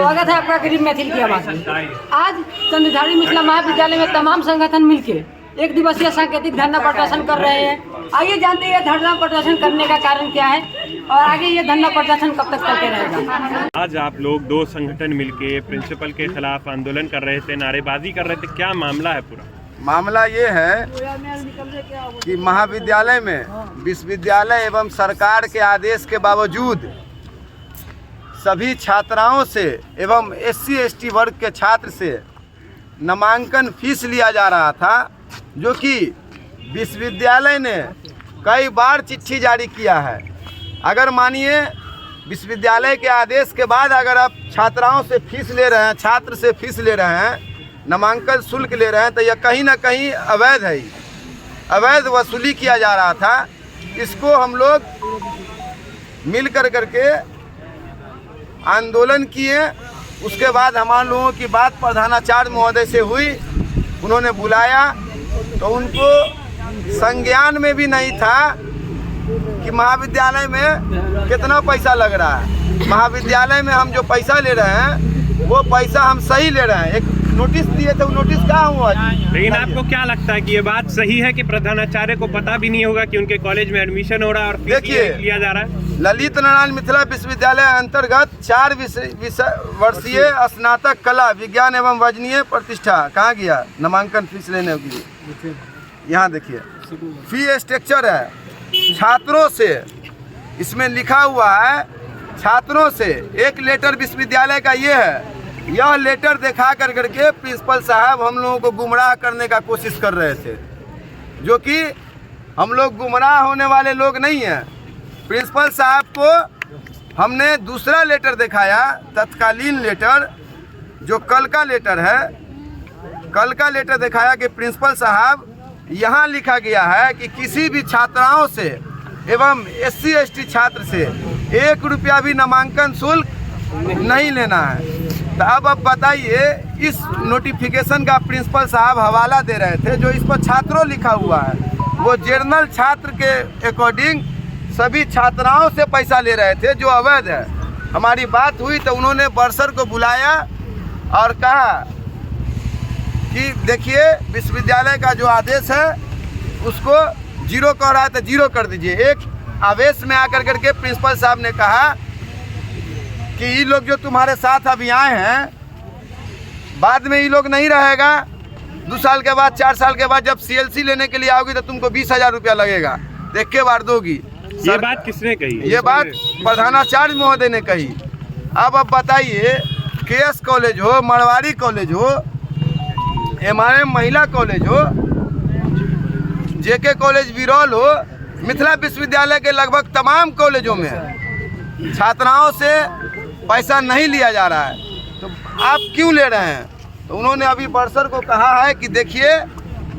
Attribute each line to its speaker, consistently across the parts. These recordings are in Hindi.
Speaker 1: स्वागत है आपका गरीब मैथिल की आवाज में। आज चंद्रधारी मिथिला महाविद्यालय में तमाम संगठन मिलके एक दिवसीय सांकेतिक धरना प्रदर्शन कर रहे हैं। आइए जानते हैं धरना प्रदर्शन करने का कारण क्या है और आगे ये धरना प्रदर्शन कब तक चलते रहेगा।
Speaker 2: आज आप लोग दो संगठन मिलके प्रिंसिपल के खिलाफ आंदोलन कर रहे थे, नारेबाजी कर रहे थे, क्या मामला है? पूरा
Speaker 3: मामला ये है कि महाविद्यालय में विश्वविद्यालय एवं सरकार के आदेश के बावजूद सभी छात्राओं से एवं SC/ST वर्ग के छात्र से नामांकन फीस लिया जा रहा था, जो कि विश्वविद्यालय ने कई बार चिट्ठी जारी किया है। अगर मानिए विश्वविद्यालय के आदेश के बाद अगर आप छात्राओं से फीस ले रहे हैं, छात्र से फीस ले रहे हैं, नामांकन शुल्क ले रहे हैं, तो यह कहीं ना कहीं अवैध है, अवैध वसूली किया जा रहा था। इसको हम लोग मिल करके आंदोलन किए। उसके बाद हमारे लोगों की बात प्रधानाचार्य महोदय से हुई, उन्होंने बुलाया तो उनको संज्ञान में भी नहीं था कि महाविद्यालय में कितना पैसा लग रहा है। महाविद्यालय में हम जो पैसा ले रहे हैं वो पैसा हम सही ले रहे हैं। एक नोटिस दिए थे, वो नोटिस कहाँ हुआ?
Speaker 2: लेकिन आपको क्या लगता है कि ये बात सही है कि प्रधानाचार्य को पता भी नहीं होगा कि उनके कॉलेज में एडमिशन हो रहा है और फीस लिया जा रहा है?
Speaker 3: ललित नारायण मिथिला विश्वविद्यालय अंतर्गत 4 वर्षीय स्नातक कला विज्ञान एवं वजनीय प्रतिष्ठा कहाँ गया नामांकन फीस लेने के लिए? यहाँ देखिए फी स्ट्रक्चर है। छात्रों से इसमें लिखा हुआ है, छात्रों से एक लेटर विश्वविद्यालय का ये है। यह लेटर दिखा करके प्रिंसिपल साहब हम लोगों को गुमराह करने का कोशिश कर रहे थे, जो कि हम लोग गुमराह होने वाले लोग नहीं हैं। प्रिंसिपल साहब को हमने दूसरा लेटर दिखाया, तत्कालीन लेटर, जो कल का लेटर है। कल का लेटर दिखाया कि प्रिंसिपल साहब यहाँ लिखा गया है कि किसी भी छात्राओं से एवं SC/ST छात्र से 1 रुपया भी नामांकन शुल्क नहीं लेना है। तो अब बताइए, इस नोटिफिकेशन का प्रिंसिपल साहब हवाला दे रहे थे, जो इस पर छात्रों लिखा हुआ है, वो जर्नल छात्र के अकॉर्डिंग सभी छात्राओं से पैसा ले रहे थे, जो अवैध है। हमारी बात हुई तो उन्होंने बर्सर को बुलाया और कहा कि देखिए विश्वविद्यालय का जो आदेश है उसको जीरो कह रहा है तो जीरो कर दीजिए। एक आवेश में आकर करके प्रिंसिपल साहब ने कहा कि ये लोग जो तुम्हारे साथ अभी आए हैं, बाद में ये लोग नहीं रहेगा। 2 साल के बाद, 4 साल के बाद जब CLC लेने के लिए आओगी तो तुमको 20,000 रुपया लगेगा, देख के बार दोगी।
Speaker 2: ये बात किसने कही? ये
Speaker 3: बात प्रधानाचार्य महोदय ने कही। अब बताइए, KS कॉलेज हो, मरवाड़ी कॉलेज हो, MRM महिला कॉलेज हो, JK कॉलेज बिरौल हो, मिथिला विश्वविद्यालय के लगभग तमाम कॉलेजों में छात्राओं से पैसा नहीं लिया जा रहा है, तो आप क्यों ले रहे हैं? तो उन्होंने अभी बर्सर को कहा है कि देखिए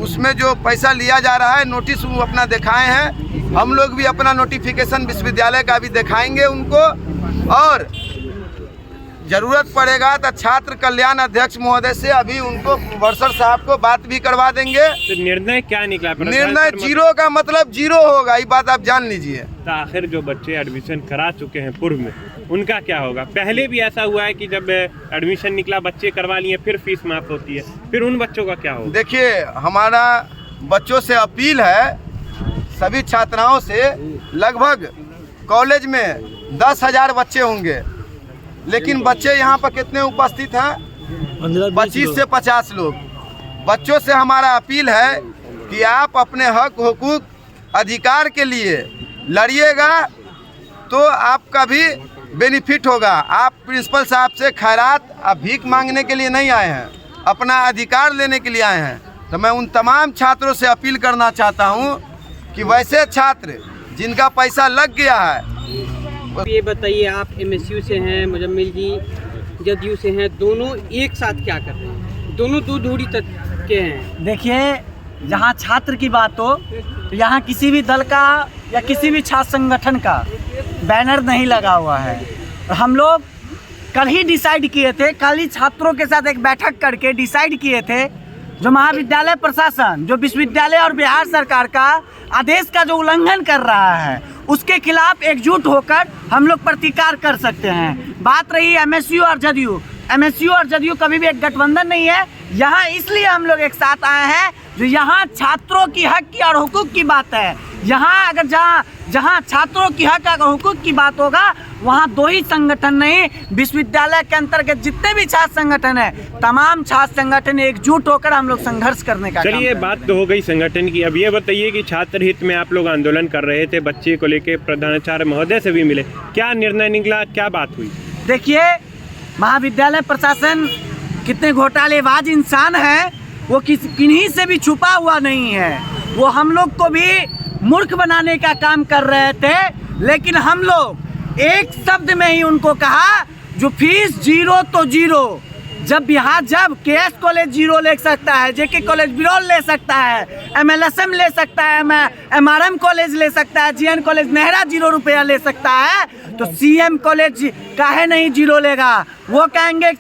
Speaker 3: उसमें जो पैसा लिया जा रहा है, नोटिस वो अपना दिखाए हैं। हम लोग भी अपना नोटिफिकेशन विश्वविद्यालय का भी दिखाएंगे उनको, और ज़रूरत पड़ेगा तो छात्र कल्याण अध्यक्ष महोदय से अभी उनको बर्सर साहब को बात भी करवा देंगे।
Speaker 2: तो निर्णय क्या निकला?
Speaker 3: निर्णय जीरो का मतलब जीरो होगा, ये बात आप जान लीजिए।
Speaker 2: तो आखिर जो बच्चे एडमिशन करा चुके हैं पूर्व में, उनका क्या होगा? पहले भी ऐसा हुआ है कि जब एडमिशन निकला बच्चे करवा लिए, फिर फीस माफ होती है, फिर उन बच्चों का क्या होगा?
Speaker 3: देखिए, हमारा बच्चों से अपील है, सभी छात्राओं से, लगभग कॉलेज में 10,000 बच्चे होंगे, लेकिन बच्चे यहाँ पर कितने उपस्थित हैं? 25 से 50 लोग। बच्चों से हमारा अपील है कि आप अपने हक हुकूक अधिकार के लिए लड़िएगा तो आपका भी बेनिफिट होगा। आप प्रिंसिपल साहब से खैरात भीख मांगने के लिए नहीं आए हैं, अपना अधिकार लेने के लिए आए हैं। तो मैं उन तमाम छात्रों से अपील करना चाहता हूँ कि वैसे छात्र जिनका पैसा लग गया है।
Speaker 4: ये बताइए, आप MSU से हैं, मुजम्मिल जी जदयू से हैं, दोनों एक साथ क्या कर रहे हैं? दोनों दूरी तक के हैं।
Speaker 1: देखिए, जहाँ छात्र की बात हो तो यहाँ किसी भी दल का या किसी भी छात्र संगठन का बैनर नहीं लगा हुआ है। हम लोग कल ही डिसाइड किए थे, कल ही छात्रों के साथ एक बैठक करके डिसाइड किए थे, जो महाविद्यालय प्रशासन जो विश्वविद्यालय और बिहार सरकार का आदेश का जो उल्लंघन कर रहा है उसके खिलाफ एकजुट होकर हम लोग प्रतिकार कर सकते हैं। बात रही MSU और जदयू, एमएसयू और जदयू कभी भी एक गठबंधन नहीं है। यहाँ इसलिए हम लोग एक साथ आए हैं जो यहाँ छात्रों की हक की और हुकूक की बात है। यहाँ अगर जहाँ छात्रों की हक और हुकूक की बात होगा वहाँ दो ही संगठन नहीं, विश्वविद्यालय के अंतर्गत जितने भी छात्र संगठन है, तमाम छात्र संगठन एकजुट होकर हम लोग संघर्ष करने का।
Speaker 2: चलिए, बात तो हो गई संगठन की। अब ये बताइए कि छात्र हित में आप लोग आंदोलन कर रहे थे, बच्चे को लेके प्रधानाचार्य महोदय से भी मिले, क्या निर्णय निकला, क्या बात हुई?
Speaker 1: देखिए, महाविद्यालय प्रशासन कितने घोटालेबाज इंसान है, वो किन्हीं से भी छुपा हुआ नहीं है। वो हम लोग को भी मूर्ख बनाने का काम कर रहे थे, लेकिन हम लोग एक शब्द में ही उनको कहा, जो फीस जीरो तो जीरो। जब केएस कॉलेज जीरो ले सकता है, जेके कॉलेज बिरौल ले सकता है, एमएलएसएम ले सकता है, एमआरएम कॉलेज ले सकता है, जीएन कॉलेज नेहरा 0 रुपया ले सकता है, तो सीएम कॉलेज काहे नहीं जीरो लेगा? वो कहेंगे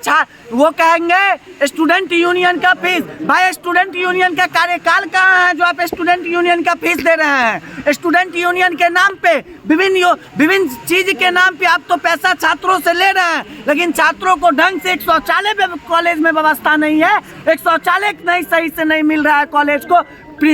Speaker 1: स्टूडेंट यूनियन का फीस। भाई, स्टूडेंट यूनियन का कार्यकाल कहाँ है जो आप स्टूडेंट यूनियन का फीस दे रहे हैं? स्टूडेंट यूनियन के नाम पे विभिन्न चीज के नाम पे आप तो पैसा छात्रों से ले रहे हैं, लेकिन छात्रों को ढंग से एक शौचालय कॉलेज में व्यवस्था नहीं है, एक शौचालय नहीं सही से नहीं मिल रहा है कॉलेज को,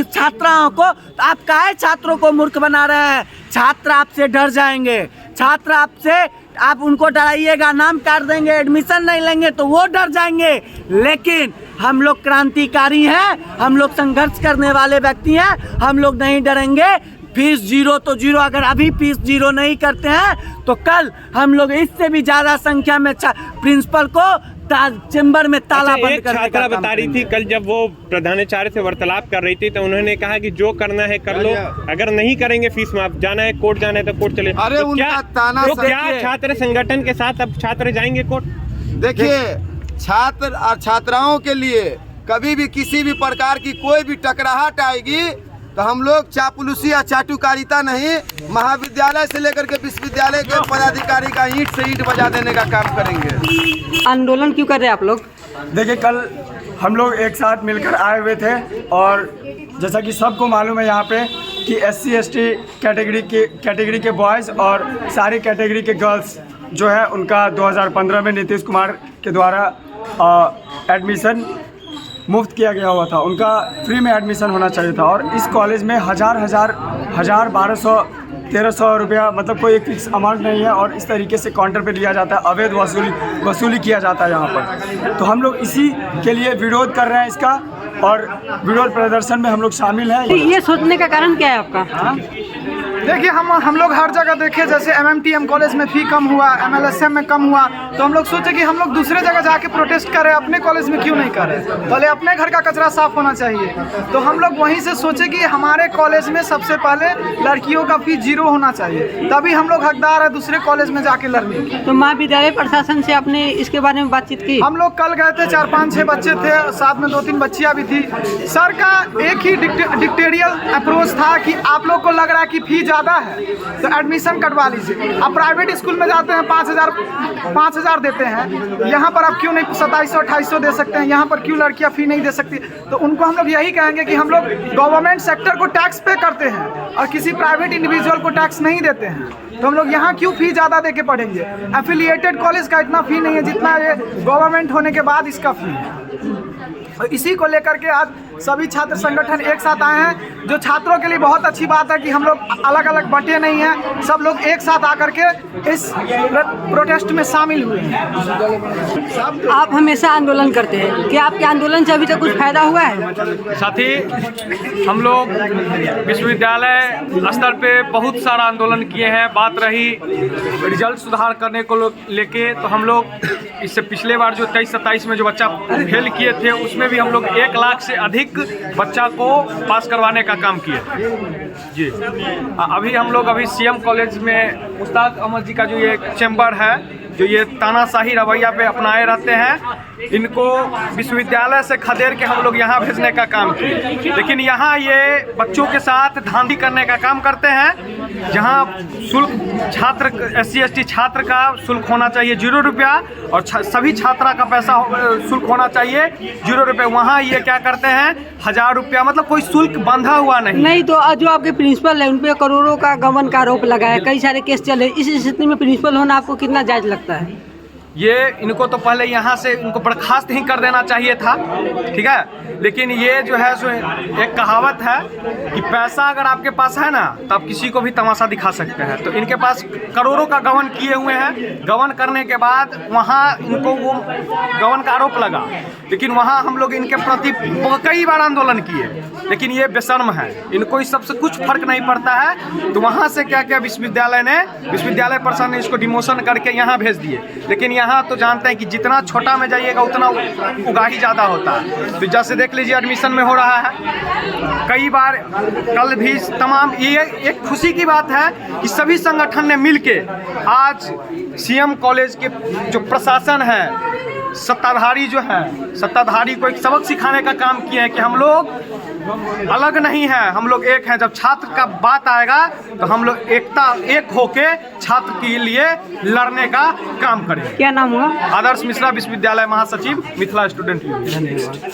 Speaker 1: छात्राओं को। तो आप काहे छात्रों को मूर्ख बना रहे हैं? छात्र आपसे डर जाएंगे, छात्र आप उनको डराइएगा, नाम काट देंगे, एडमिशन नहीं लेंगे तो वो डर जाएंगे। लेकिन हम लोग क्रांतिकारी हैं, हम लोग संघर्ष करने वाले व्यक्ति हैं, हम लोग नहीं डरेंगे। फीस जीरो तो जीरो, अगर अभी फीस जीरो नहीं करते हैं तो कल हम लोग इससे भी ज़्यादा संख्या में प्रिंसिपल को चैम्बर में ताला बंद करने का
Speaker 2: छात्रा बता रही थी कल, जब वो प्रधानाचार्य से वार्तालाप कर रही थी तो उन्होंने कहा कि जो करना है कर लो, अगर नहीं करेंगे फीस माफ, जाना है कोर्ट जाना है तो कोर्ट चले।
Speaker 3: अरे
Speaker 2: तो क्या
Speaker 3: क्या
Speaker 2: छात्र संगठन के साथ अब छात्र जाएंगे कोर्ट?
Speaker 3: देखिए, छात्र और छात्राओं के लिए कभी भी किसी भी प्रकार की कोई भी टकराहट आएगी तो हम लोग चापलूसी या चाटुकारिता नहीं, महाविद्यालय से लेकर के विश्वविद्यालय के पदाधिकारी का ईंट से ईंट बजा देने का काम करेंगे।
Speaker 4: आंदोलन क्यों कर रहे हैं आप लोग?
Speaker 5: देखिए, कल हम लोग एक साथ मिलकर आए हुए थे और जैसा कि सबको मालूम है यहाँ पे कि SC ST कैटेगरी के बॉयज़ और सारी कैटेगरी के गर्ल्स जो है उनका 2015 में नीतीश कुमार के द्वारा एडमिशन मुफ्त किया गया हुआ था, उनका फ्री में एडमिशन होना चाहिए था। और इस कॉलेज में हज़ार 1200 1300 रुपया, मतलब कोई एक फिक्स अमाउंट नहीं है और इस तरीके से काउंटर पे लिया जाता है, अवैध वसूली किया जाता है यहाँ पर। तो हम लोग इसी के लिए विरोध कर रहे हैं इसका, और विरोध प्रदर्शन में हम लोग शामिल हैं।
Speaker 4: ये सोचने का कारण क्या है आपका?
Speaker 6: देखिए, हम लोग हर जगह देखे, जैसे MMTM कॉलेज में फ़ी कम हुआ, MLSM में कम हुआ, तो हम लोग सोचे कि हम लोग दूसरे जगह जाके प्रोटेस्ट करें, अपने कॉलेज में क्यों नहीं करें? पहले अपने घर का कचरा साफ होना चाहिए। तो हम लोग वहीं से सोचे कि हमारे कॉलेज में सबसे पहले लड़कियों का फ़ी 0 होना चाहिए, तभी हम लोग हकदार है दूसरे कॉलेज में जाके लड़ने की।
Speaker 4: तो महाविद्यालय प्रशासन से आपने इसके बारे में बातचीत की?
Speaker 6: हम लोग कल गए थे, 4-5-6 बच्चे थे, साथ में 2-3 बच्चियाँ भी थी। सर का एक ही डिक्टेरियल अप्रोच था कि आप लोग को लग रहा है कि फ़ी ज़्यादा है तो एडमिशन कटवा लीजिए। आप प्राइवेट स्कूल में जाते हैं 5,000 देते हैं, यहाँ पर आप क्यों नहीं 2700-2800 दे सकते हैं? यहाँ पर क्यों लड़कियाँ फ़ी नहीं दे सकती? तो उनको हम लोग यही कहेंगे कि हम लोग गवर्नमेंट सेक्टर को टैक्स पे करते हैं और किसी प्राइवेट इंडिविजुअल को टैक्स नहीं देते हैं, तो हम लोग यहाँ क्यों फ़ी ज़्यादा दे के पढ़ेंगे? एफिलिएटेड कॉलेज का इतना फ़ी नहीं है जितना ये गवर्नमेंट होने के बाद इसका फ़ी है। तो इसी को लेकर के आज सभी छात्र संगठन एक साथ आए हैं, जो छात्रों के लिए बहुत अच्छी बात है कि हम लोग अलग अलग बटे नहीं हैं, सब लोग एक साथ आकर के इस प्रोटेस्ट में शामिल हुए हैं।
Speaker 4: आप हमेशा आंदोलन करते हैं, क्या आपके आंदोलन से अभी तक कुछ फायदा हुआ है?
Speaker 7: साथी, हम लोग विश्वविद्यालय स्तर पे बहुत सारा आंदोलन किए हैं। बात रही रिजल्ट सुधार करने को लेके, तो हम लोग इससे पिछले बार जो 23-27 में जो बच्चा फेल किए थे, उसमें भी हम लोग 1 लाख से अधिक बच्चा को पास करवाने का काम किए जी। अभी हम लोग सीएम कॉलेज में मुश्ताक अहमद जी का जो ये चैम्बर है, जो ये तानाशाही रवैया पे अपनाए रहते हैं, इनको विश्वविद्यालय से खदेड़ के हम लोग यहाँ भेजने का काम किए। लेकिन यहाँ ये बच्चों के साथ धांधली करने का काम करते हैं। जहाँ शुल्क छात्र SC ST छात्र का शुल्क होना चाहिए 0 रुपया और सभी छात्रा का पैसा शुल्क होना चाहिए 0 रुपये, वहाँ ये क्या करते हैं 1000 रुपया, मतलब कोई शुल्क बंधा हुआ नहीं।
Speaker 4: तो जो आपके प्रिंसिपल है उन पर करोड़ों का गबन का आरोप लगा है, कई सारे केस चले, इस स्थिति में प्रिंसिपल होना आपको कितना जायज लगता है?
Speaker 7: ये इनको तो पहले यहाँ से इनको बर्खास्त ही कर देना चाहिए था, ठीक है। लेकिन ये जो है सो एक कहावत है कि पैसा अगर आपके पास है ना तो आप किसी को भी तमाशा दिखा सकते हैं। तो इनके पास करोड़ों का गबन किए हुए हैं। गबन करने के बाद वहाँ इनको वो गबन का आरोप लगा, लेकिन वहाँ हम लोग इनके प्रति कई बार आंदोलन किए, लेकिन ये बेशर्म है, इनको इस सबसे कुछ फर्क नहीं पड़ता है। तो वहाँ से क्या क्या विश्वविद्यालय प्रशासन ने इसको डिमोशन करके यहाँ भेज दिए। लेकिन यहाँ तो जानते हैं कि जितना छोटा में जाइएगा उतना उगाही ज़्यादा होता है। तो जैसे देख लीजिए एडमिशन में हो रहा है, कई बार कल भी तमाम, ये एक खुशी की बात है कि सभी संगठन ने मिलके आज सीएम कॉलेज के जो प्रशासन है, सत्ताधारी जो है, सत्ताधारी को एक सबक सिखाने का काम किया है कि हम लोग अलग नहीं है, हम लोग एक हैं। जब छात्र का बात आएगा तो हम लोग एक होके छात्र के लिए लड़ने का काम करें।
Speaker 4: क्या नाम हुआ?
Speaker 7: आदर्श मिश्रा, विश्वविद्यालय महासचिव, मिथिला स्टूडेंट यूनियन।